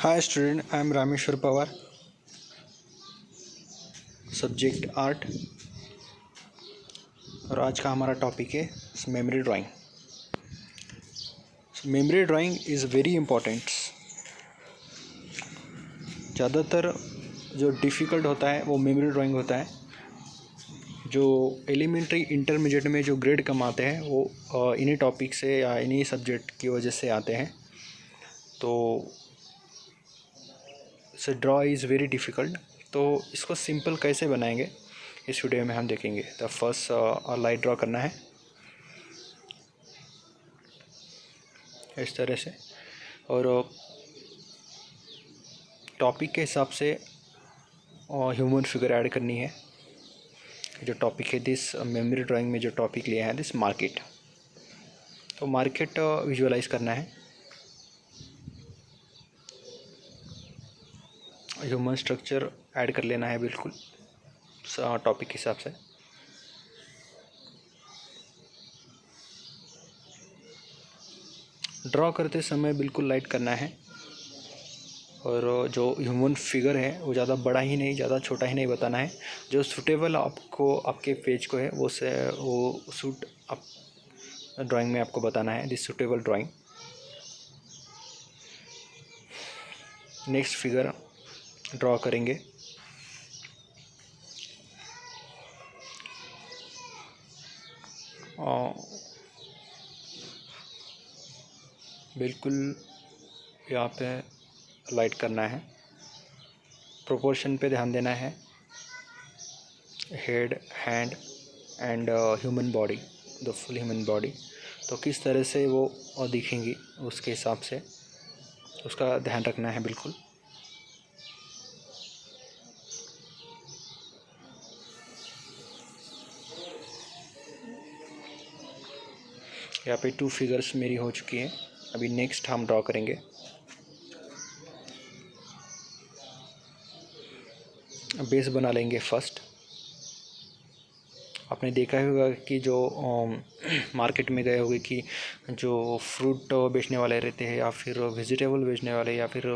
Hi student, I am Rameshwar Pawar, subject art. और आज का हमारा टॉपिक है memory drawing. Memory drawing is very important. ज़्यादातर जो डिफ़िकल्ट होता है वो मेमोरी ड्राइंग होता है। जो एलिमेंट्री इंटरमीडिएट में जो ग्रेड कम आते हैं वो इन्हीं टॉपिक से या इन्हीं सब्जेक्ट की वजह से आते हैं। तो से ड्रॉ इज़ वेरी डिफ़िकल्ट। तो इसको सिंपल कैसे बनाएंगे इस वीडियो में हम देखेंगे। तो फर्स्ट लाइट ड्रॉ करना है इस तरह से, और टॉपिक के हिसाब से ह्यूमन फिगर ऐड करनी है। जो टॉपिक है दिस मेमोरी ड्राइंग में जो टॉपिक लिया है दिस मार्केट, तो मार्केट विजुअलाइज करना है। ह्यूमन स्ट्रक्चर ऐड कर लेना है बिल्कुल टॉपिक के हिसाब से। ड्रॉ करते समय बिल्कुल लाइट करना है, और जो ह्यूमन फिगर है वो ज़्यादा बड़ा ही नहीं ज़्यादा छोटा ही नहीं बताना है। जो सूटेबल आपको आपके पेज को है वो सूट आप ड्राइंग में आपको बताना है, this suitable drawing. Next figure draw करेंगे। बिल्कुल यहाँ पे लाइट करना है, प्रोपोर्शन पे ध्यान देना है। Head, hand and human body, the full human body, तो किस तरह से वो दिखेंगी उसके हिसाब से उसका ध्यान रखना है बिल्कुल। यहाँ पे 2 फिगर्स मेरी हो चुकी हैं। अभी नेक्स्ट हम ड्रॉ करेंगे। बेस बना लेंगे फर्स्ट। आपने देखा ही होगा कि जो मार्केट में गए होंगे कि जो फ्रूट बेचने वाले रहते हैं या फिर वेजिटेबल बेचने वाले या फिर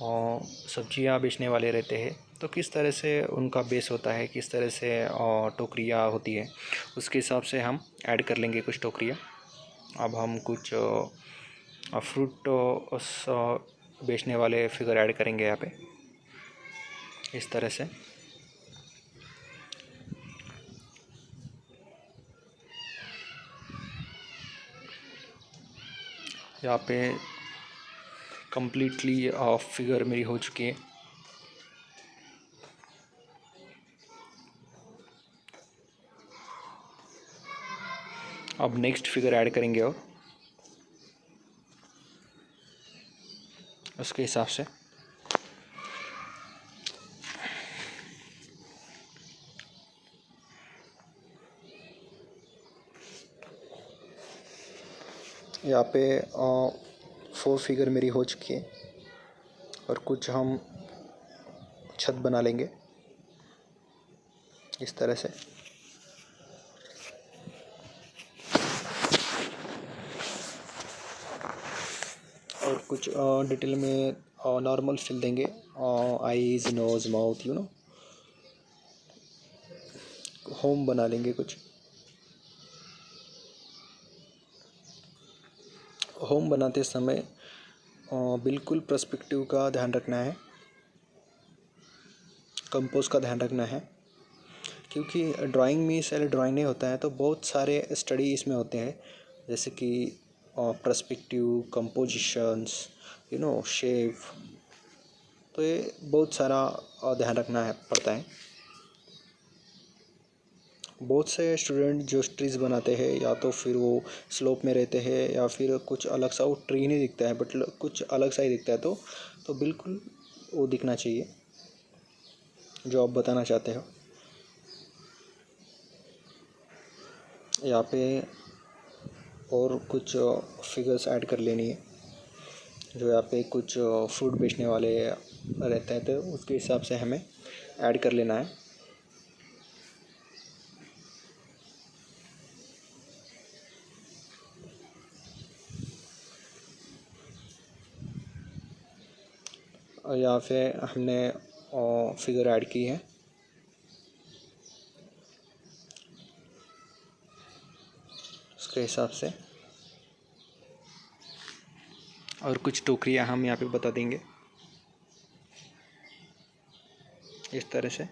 सब्जियां बेचने वाले रहते हैं, तो किस तरह से उनका बेस होता है, किस तरह से टोकरियाँ होती है, उसके हिसाब से हम ऐड कर लेंगे कुछ टोकरियाँ। अब हम कुछ फ्रूट बेचने वाले फिगर ऐड करेंगे यहाँ पे इस तरह से। यहाँ पे कंप्लीटली फिगर मेरी हो चुकी है। अब नेक्स्ट फिगर ऐड करेंगे और उसके हिसाब से यहाँ पे 4 फिगर मेरी हो चुकी है, और कुछ हम छत बना लेंगे इस तरह से। और कुछ डिटेल में नॉर्मल फिल देंगे, आईज, नोज, माउथ, होम बना लेंगे कुछ। होम बनाते समय बिल्कुल पर्सपेक्टिव का ध्यान रखना है, कंपोज का ध्यान रखना है, क्योंकि ड्राइंग में सिर्फ ड्राइंग नहीं होता है, तो बहुत सारे स्टडी इसमें होते हैं, जैसे कि पर्सपेक्टिव, कंपोजिशंस, शेप, तो ये बहुत सारा ध्यान रखना है पड़ता है। बहुत से स्टूडेंट जो ट्रीज बनाते हैं या तो फिर वो स्लोप में रहते हैं या फिर कुछ अलग सा, वो ट्री नहीं दिखता है बट कुछ अलग सा ही दिखता है, तो बिल्कुल वो दिखना चाहिए जो आप बताना चाहते हो। यहाँ पे और कुछ फिगर्स ऐड कर लेनी है। जो यहाँ पे कुछ फ्रूट बेचने वाले रहते हैं, तो उसके हिसाब से हमें ऐड कर लेना है। यहाँ पे हमने फिगर ऐड की है। उसके हिसाब से और कुछ टोकरियाँ हम यहाँ पे बता देंगे इस तरह से।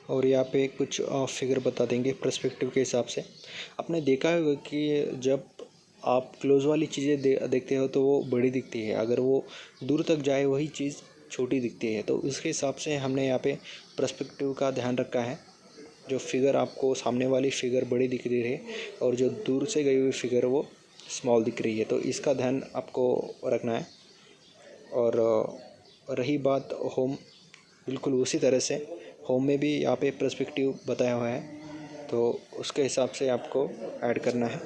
और यहाँ पे कुछ फिगर बता देंगे पर्सपेक्टिव के हिसाब से। आपने देखा होगा कि जब आप क्लोज वाली चीज़ें देखते हो तो वो बड़ी दिखती है, अगर वो दूर तक जाए वही चीज़ छोटी दिखती है। तो उसके हिसाब से हमने यहाँ पे पर्सपेक्टिव का ध्यान रखा है। जो फिगर आपको सामने वाली फिगर बड़ी दिख रही है और जो दूर से गई हुई फिगर वो स्मॉल दिख रही है, तो इसका ध्यान आपको रखना है। और रही बात होम, बिल्कुल उसी तरह से होम में भी यहाँ पे पर्सपेक्टिव बताया हुआ है, तो उसके हिसाब से आपको ऐड करना है।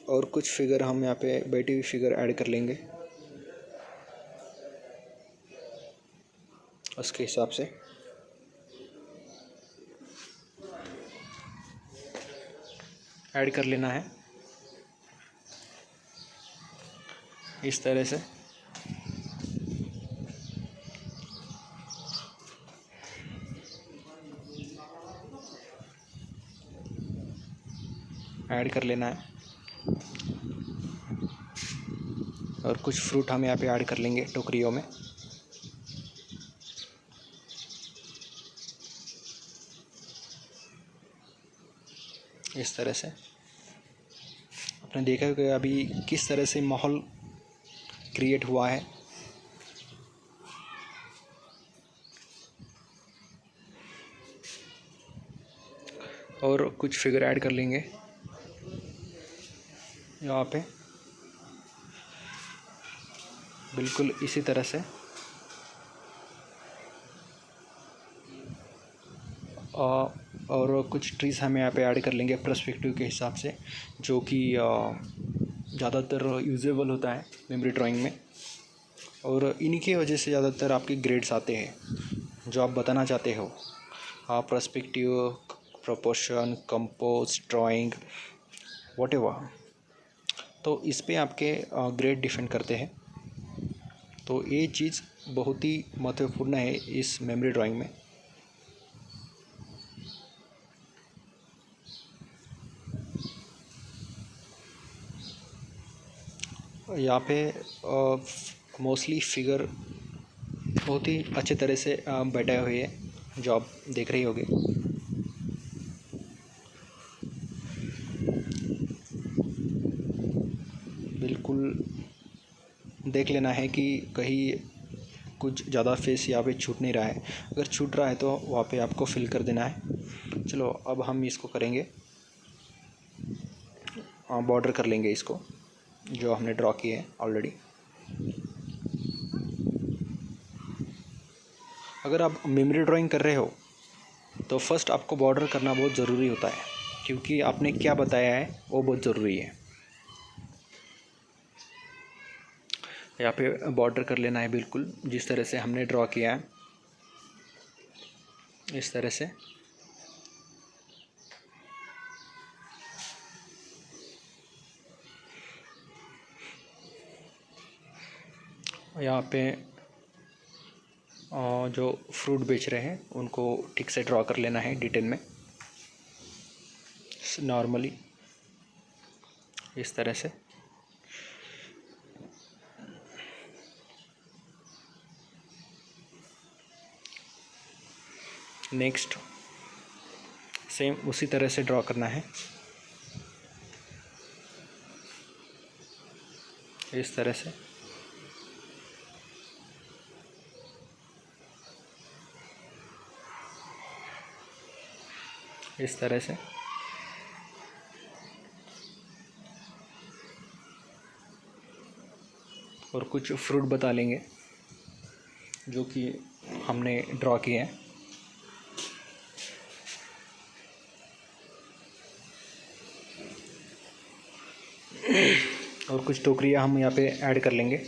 और कुछ फिगर हम यहाँ पे बैठी हुई फिगर ऐड कर लेंगे उसके हिसाब से। ऐड कर लेना है इस तरह से। ऐड कर लेना है और कुछ फ्रूट हम यहाँ पे ऐड कर लेंगे टोकरियों में। इस तरह से आपने देखा कि अभी किस तरह से माहौल क्रिएट हुआ है। और कुछ फिगर ऐड कर लेंगे यहाँ पे बिल्कुल इसी तरह से। और कुछ ट्रीज़ हम यहाँ पे ऐड कर लेंगे पर्सपेक्टिव के हिसाब से, जो कि ज़्यादातर यूजेबल होता है मेमोरी ड्राइंग में। और इन्हीं की वजह से ज़्यादातर आपके ग्रेड्स आते हैं जो आप बताना चाहते हो। Perspective, proportion, compose, drawing, whatever, तो इस पे आपके ग्रेड डिपेंड करते हैं। तो ये चीज़ बहुत ही महत्वपूर्ण है इस मेमोरी ड्राइंग में। यहाँ पे मोस्टली फिगर बहुत ही अच्छे तरह से बैठे हुए हैं जो आप देख रही होगी। बिल्कुल देख लेना है कि कहीं कुछ ज़्यादा फेस यहाँ पे छूट नहीं रहा है। अगर छूट रहा है तो वहाँ पे आपको फिल कर देना है। चलो अब हम इसको करेंगे, बॉर्डर कर लेंगे इसको जो हमने ड्रॉ किए हैं ऑलरेडी। अगर आप मेमोरी ड्राइंग कर रहे हो तो फर्स्ट आपको बॉर्डर करना बहुत ज़रूरी होता है, क्योंकि आपने क्या बताया है वो बहुत ज़रूरी है। यहाँ पे बॉर्डर कर लेना है बिल्कुल जिस तरह से हमने ड्रॉ किया है, इस तरह से। यहाँ पे जो फ्रूट बेच रहे हैं उनको ठीक से ड्रॉ कर लेना है डिटेल में, नॉर्मली इस तरह से। नेक्स्ट सेम उसी तरह से ड्रॉ करना है, इस तरह से। इस तरह से और कुछ फ्रूट बता लेंगे जो कि हमने ड्रॉ किए हैं। और कुछ टोकरियाँ हम यहाँ पे ऐड कर लेंगे।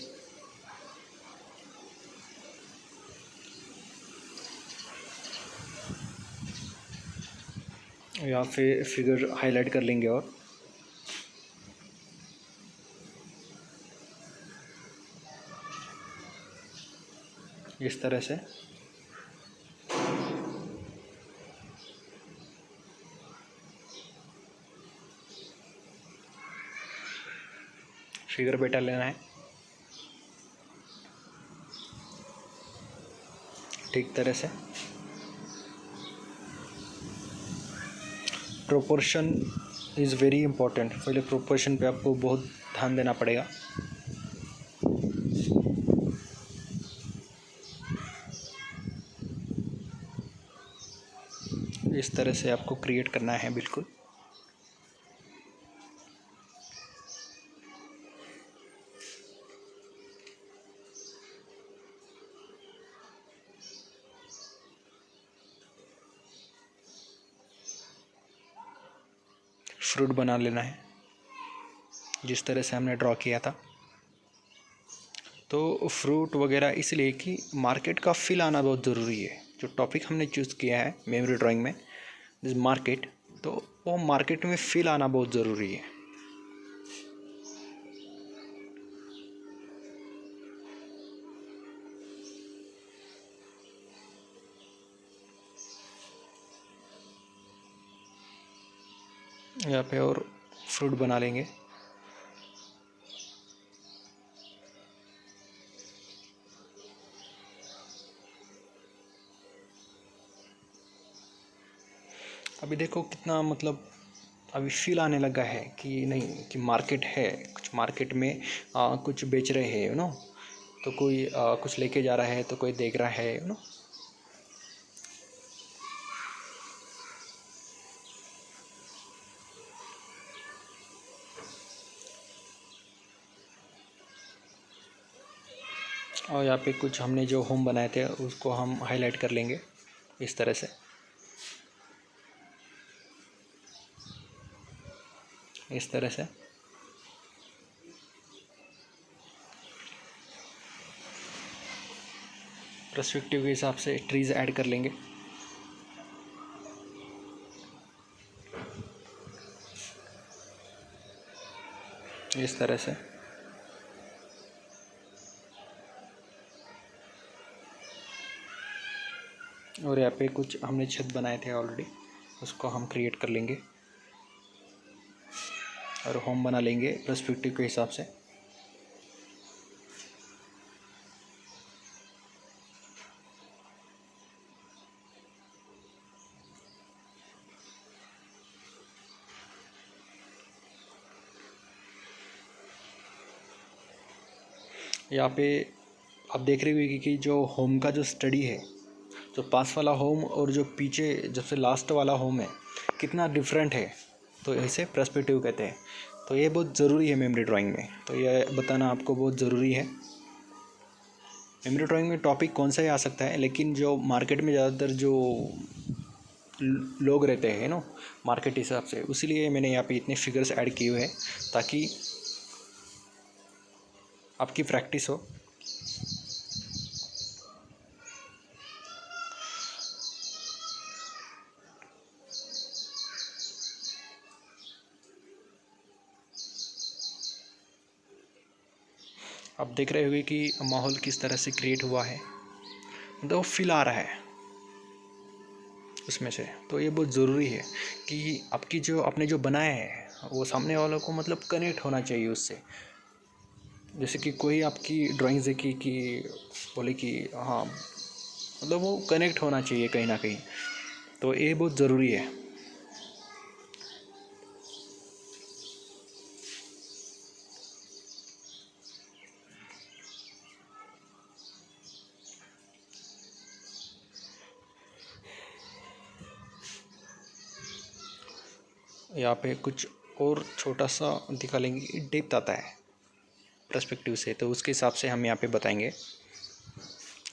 यहाँ पे फिगर हाईलाइट कर लेंगे और इस तरह से फिगर बेटा लेना है। ठीक तरह से प्रोपोर्शन इज़ वेरी इंपॉर्टेंट। पहले प्रोपोर्शन पे आपको बहुत ध्यान देना पड़ेगा। इस तरह से आपको क्रिएट करना है बिल्कुल। फ्रूट बना लेना है जिस तरह से हमने ड्रॉ किया था। तो फ्रूट वगैरह इसलिए कि मार्केट का फील आना बहुत ज़रूरी है। जो टॉपिक हमने चूज़ किया है मेमोरी ड्राइंग में दिस मार्केट, तो वो मार्केट में फील आना बहुत ज़रूरी है। यहाँ पे और फ्रूट बना लेंगे। अभी देखो कितना मतलब अभी फील आने लगा है कि नहीं कि मार्केट है, कुछ मार्केट में कुछ बेच रहे हैं तो कोई कुछ लेके जा रहा है, तो कोई देख रहा है और यहाँ पे कुछ हमने जो होम बनाए थे उसको हम हाईलाइट कर लेंगे इस तरह से। इस तरह से पर्सपेक्टिव के हिसाब से ट्रीज़ ऐड कर लेंगे। इस तरह से और यहाँ पे कुछ हमने छत बनाए थे ऑलरेडी, उसको हम क्रिएट कर लेंगे और होम बना लेंगे पर्सपेक्टिव के हिसाब से। यहाँ पे आप देख रहे होंगे कि जो होम का जो स्टडी है, जो पास वाला होम और जो पीछे जब से लास्ट वाला होम है, कितना डिफरेंट है। तो इसे पर्सपेक्टिव कहते हैं। तो ये बहुत ज़रूरी है मेमोरी ड्राइंग में, तो ये बताना आपको बहुत ज़रूरी है। मेमोरी ड्राइंग में टॉपिक कौन सा ही आ सकता है, लेकिन जो मार्केट में ज़्यादातर जो लोग रहते हैं मार्केट हिसाब से, उसीलिए मैंने यहाँ पे इतने फिगर्स ऐड किए हुए हैं ताकि आपकी प्रैक्टिस हो। आप देख रहे होंगे कि माहौल किस तरह से क्रिएट हुआ है, मतलब वो फील आ रहा है उसमें से। तो ये बहुत ज़रूरी है कि आपकी जो आपने जो बनाया है वो सामने वालों को मतलब कनेक्ट होना चाहिए उससे। जैसे कि कोई आपकी ड्राइंग देखी कि बोले कि हाँ, मतलब वो कनेक्ट होना चाहिए कहीं ना कहीं। तो ये बहुत ज़रूरी है। यहाँ पे कुछ और छोटा सा दिखा लेंगे, डेप्थ आता है पर्सपेक्टिव से, तो उसके हिसाब से हम यहाँ पे बताएंगे।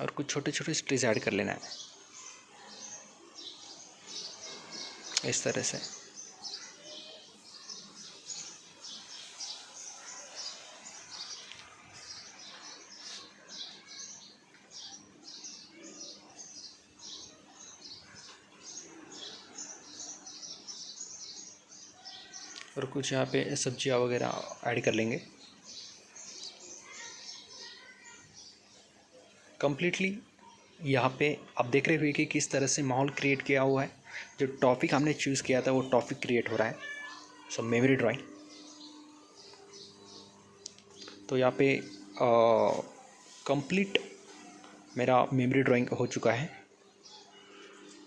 और कुछ छोटे छोटे स्ट्रीज ऐड कर लेना है इस तरह से। और कुछ यहाँ पे सब्जियाँ वगैरह ऐड कर लेंगे। कम्प्लीटली यहाँ पे आप देख रहे हुए कि किस तरह से माहौल क्रिएट किया हुआ है। जो टॉपिक हमने चूज़ किया था वो टॉपिक क्रिएट हो रहा है। सो मेमोरी ड्राइंग, तो यहाँ पे कंप्लीट मेरा मेमोरी ड्राइंग हो चुका है।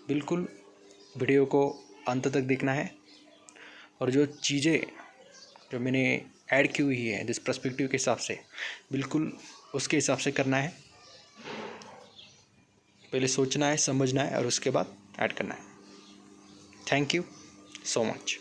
बिल्कुल वीडियो को अंत तक देखना है और जो चीज़ें जो मैंने ऐड की हुई है जिस पर्सपेक्टिव के हिसाब से, बिल्कुल उसके हिसाब से करना है। पहले सोचना है, समझना है और उसके बाद ऐड करना है। Thank you so much.